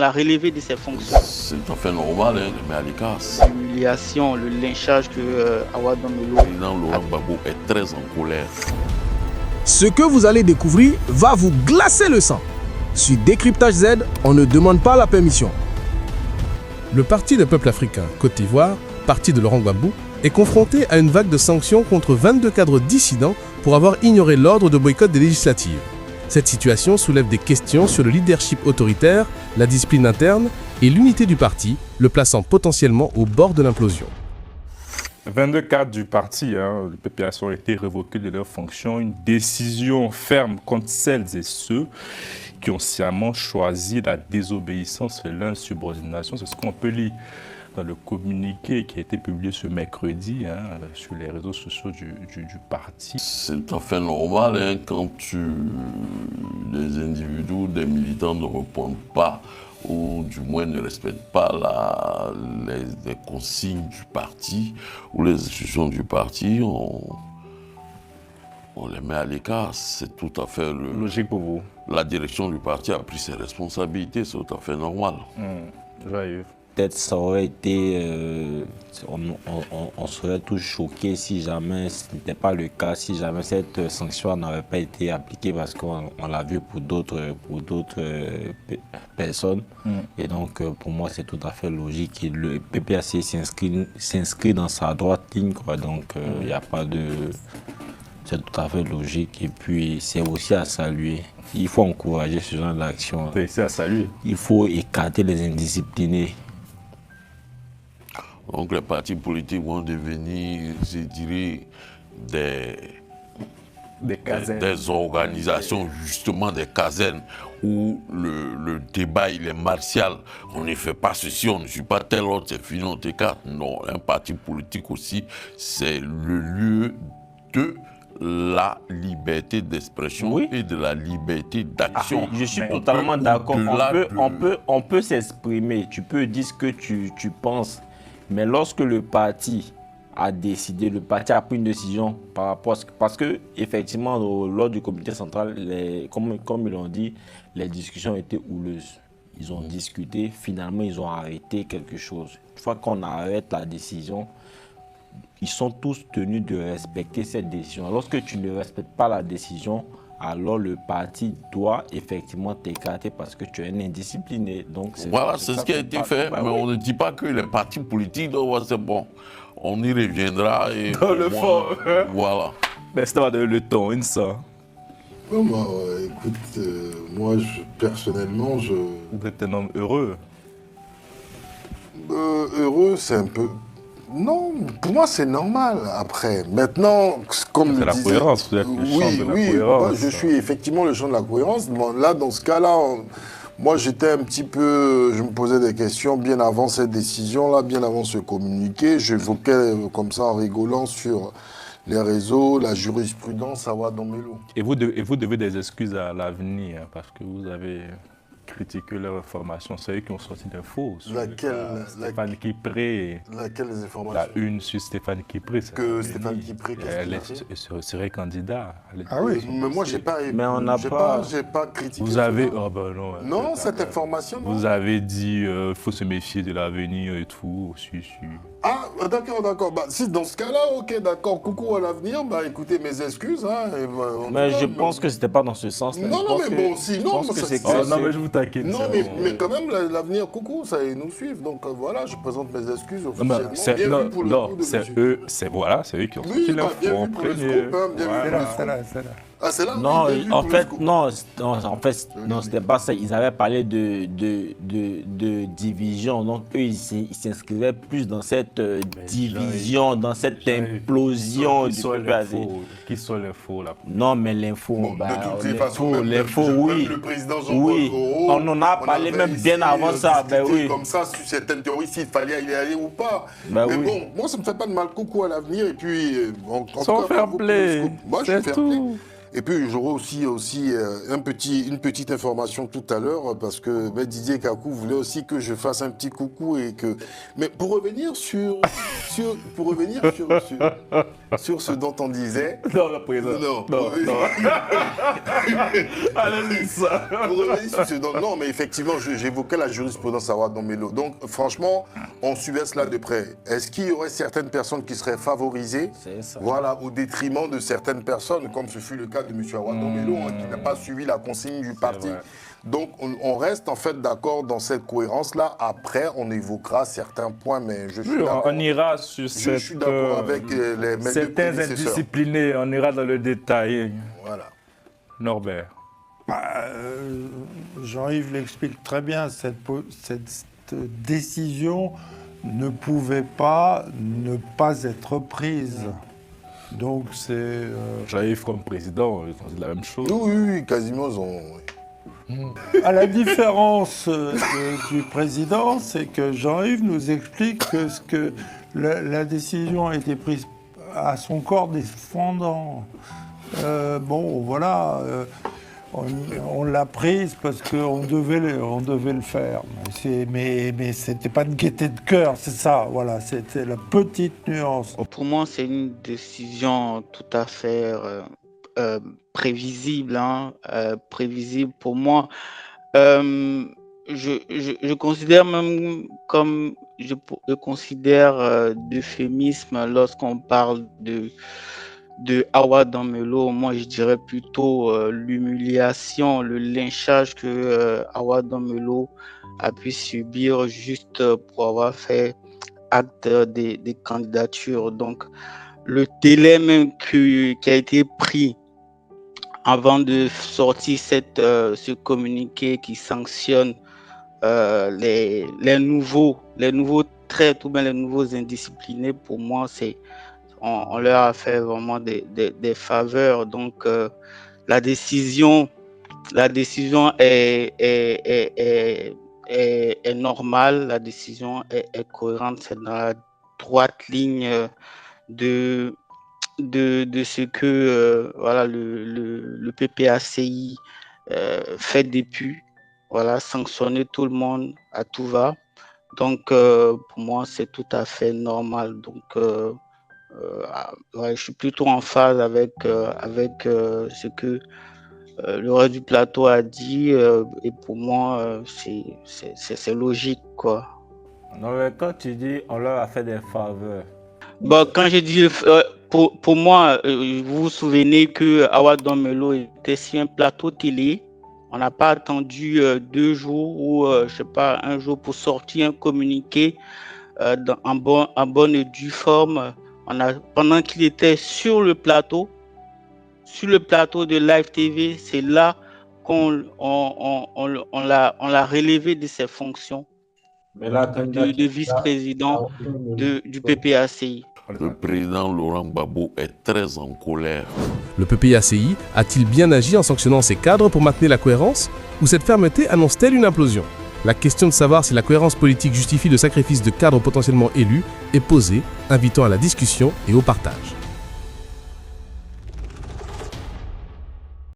l'a relevé de ses fonctions. C'est tout à fait normal, hein, mais à l'écart. L'humiliation, le lynchage que Awa Dambélou. Le président Laurent Gbagbo est très en colère. Ce que vous allez découvrir va vous glacer le sang. Sur Décryptage Z, on ne demande pas la permission. Le Parti des peuples africains, Côte d'Ivoire, parti de Laurent Gbagbo, est confronté à une vague de sanctions contre 22 cadres dissidents pour avoir ignoré l'ordre de boycott des législatives. Cette situation soulève des questions sur le leadership autoritaire, la discipline interne et l'unité du parti, le plaçant potentiellement au bord de l'implosion. 22 cadres du parti, le PPAC, ont été révoqués de leurs fonctions. Une décision ferme contre celles et ceux qui ont sciemment choisi la désobéissance et l'insubordination. C'est ce qu'on peut lire dans le communiqué qui a été publié ce mercredi sur les réseaux sociaux du parti. C'est tout à fait normal quand des individus, des militants ne répondent pas ou du moins ne respectent pas les consignes du parti ou les institutions du parti, on les met à l'écart. C'est tout à fait logique pour vous. La direction du parti a pris ses responsabilités, c'est tout à fait normal. Joyeux. Peut-être ça aurait été, on serait tous choqués si jamais ce n'était pas le cas, si jamais cette sanction n'avait pas été appliquée, parce qu'on l'a vu pour d'autres personnes. Et donc pour moi c'est tout à fait logique. Et le PPAC s'inscrit dans sa droite ligne, quoi. Donc il n'y a pas de... C'est tout à fait logique et puis c'est aussi à saluer. Il faut encourager ce genre d'action. C'est à saluer. Il faut écarter les indisciplinés. Donc les partis politiques vont devenir, je dirais, des organisations, justement des casernes, où le débat il est martial. On ne fait pas ceci, on ne suit pas tel autre, c'est fini, on t'écarte. Non, un parti politique aussi, c'est le lieu de la liberté d'expression et de la liberté d'action. Je suis totalement d'accord. On peut s'exprimer, tu peux dire ce que tu penses, mais lorsque le parti a décidé, le parti a pris une décision par rapport à ce... Parce que, effectivement, lors du comité central, comme ils l'ont dit, les discussions étaient houleuses. Ils ont discuté, finalement, ils ont arrêté quelque chose. Une fois qu'on arrête la décision, ils sont tous tenus de respecter cette décision. Lorsque tu ne respectes pas la décision, alors le parti doit effectivement t'écarter parce que tu es un indiscipliné. Donc voilà, c'est ce qui a été fait, mais on ne dit pas que les partis politiques, c'est bon, on y reviendra. Et dans le fond. Voilà. Mais c'est le ton, une ça. Non, écoute, moi, personnellement, Vous êtes un homme heureux. Heureux, c'est un peu... Non, pour moi c'est normal. Après, maintenant, comme c'est la cohérence, vous êtes le champ de la cohérence. Moi, je suis effectivement le champ de la cohérence. Bon, là, dans ce cas-là, moi j'étais un petit peu, je me posais des questions bien avant cette décision-là, bien avant ce communiqué. J'évoquais comme ça en rigolant sur les réseaux, la jurisprudence Awa Dambélou. Et vous devez des excuses à l'avenir parce que vous avez critiqué leur information. C'est eux qui ont sorti l'info. Stéphane Kipré. Laquelle les informations? La une sur Stéphane Kipré. Que Stéphane Kipré, serait candidat. Ah oui, mais moi j'ai pas critiqué. Vous avez... Oh ben non. Non, cette information. Vous avez dit il faut se méfier de l'avenir et tout. Ah, d'accord. Bah, si dans ce cas-là, ok, d'accord. Coucou à l'avenir. Bah, écoutez mes excuses. Mais je pense que c'était pas dans ce sens-là. Non, mais bon, sinon, non, mais je vous taquine. Non, mais quand même, l'avenir, coucou, ça nous suivre. Donc voilà, je présente mes excuses officiellement. C'est eux qui ont sorti l'info. Bien vu pour le scoop, bien vu pour le scoop. Ah, c'est là. Non, en fait, non, c'était pas ça. Ils avaient parlé de division. Donc, eux, ils s'inscrivaient plus dans cette division, dans cette implosion du PPAC. Qui sont l'info là? Non, mais l'info, l'info, oui. Le président oui. On en a parlé même bien avant ça. Ben oui. Comme ça, sur certaines théories, s'il fallait y aller ou pas. Ben mais oui. bon, moi, ça me fait pas de mal. Coucou à l'avenir. Et puis, Sans fair play. Moi, je suis fair play. Et puis j'aurai aussi une petite information tout à l'heure parce que Didier Kakou voulait aussi que je fasse un petit coucou et que. Mais pour revenir sur ce dont on disait. Non, le président. Non. Allez, ça. Pour revenir sur ce dont. Non, mais effectivement, j'évoquais la jurisprudence à Ouadamelo. Donc, franchement, on suivait cela de près. Est-ce qu'il y aurait certaines personnes qui seraient favorisées, voilà, au détriment de certaines personnes, comme ce fut le cas de M. Ouadamelo, qui n'a pas suivi la consigne du parti. Donc, on reste en fait d'accord dans cette cohérence-là. Après, on évoquera certains points, mais je suis d'accord. On ira sur je suis d'accord avec certains indisciplinés. On ira dans le détail. Voilà. Norbert. Jean-Yves l'explique très bien. Cette décision ne pouvait pas ne pas être prise. Donc, c'est... Jean-Yves comme président, c'est la même chose. Oui, quasiment. À la différence du président, c'est que Jean-Yves nous explique que la décision a été prise à son corps défendant. Bon, voilà, on l'a prise parce qu'on devait le faire. Mais c'était pas une gaieté de cœur, c'est ça, voilà, c'était la petite nuance. Pour moi, c'est une décision tout à fait... prévisible, prévisible pour moi. Je considère même comme je considère d'euphémisme lorsqu'on parle de Ouadamelo. Moi, je dirais plutôt l'humiliation, le lynchage que Ouadamelo a pu subir juste pour avoir fait acte des candidatures. Donc, le délai même qui a été pris avant de sortir ce communiqué qui sanctionne les nouveaux traîtres ou bien les nouveaux indisciplinés, pour moi, on leur a fait vraiment des faveurs. Donc, la décision est normale, la décision est cohérente, c'est dans la droite ligne de ce que voilà, le PPACI fait depuis, voilà, sanctionner tout le monde à tout va. Donc, pour moi, c'est tout à fait normal. Donc, je suis plutôt en phase avec ce que le reste du plateau a dit. Et pour moi, c'est logique, quoi. Non, mais quand tu dis on leur a fait des faveurs. Bon, quand j'ai dit pour moi, vous vous souvenez que Ouadamelo était sur un plateau télé. On n'a pas attendu 2 jours ou je sais pas, 1 jour pour sortir un communiqué en bonne et due forme. Pendant qu'il était sur le plateau de Live TV, c'est là qu'on l'a relevé de ses fonctions de vice-président du PPACI. Le président Laurent Gbagbo est très en colère. Le PPACI a-t-il bien agi en sanctionnant ses cadres pour maintenir la cohérence, ou cette fermeté annonce-t-elle une implosion? La question de savoir si la cohérence politique justifie le sacrifice de cadres potentiellement élus est posée, invitant à la discussion et au partage.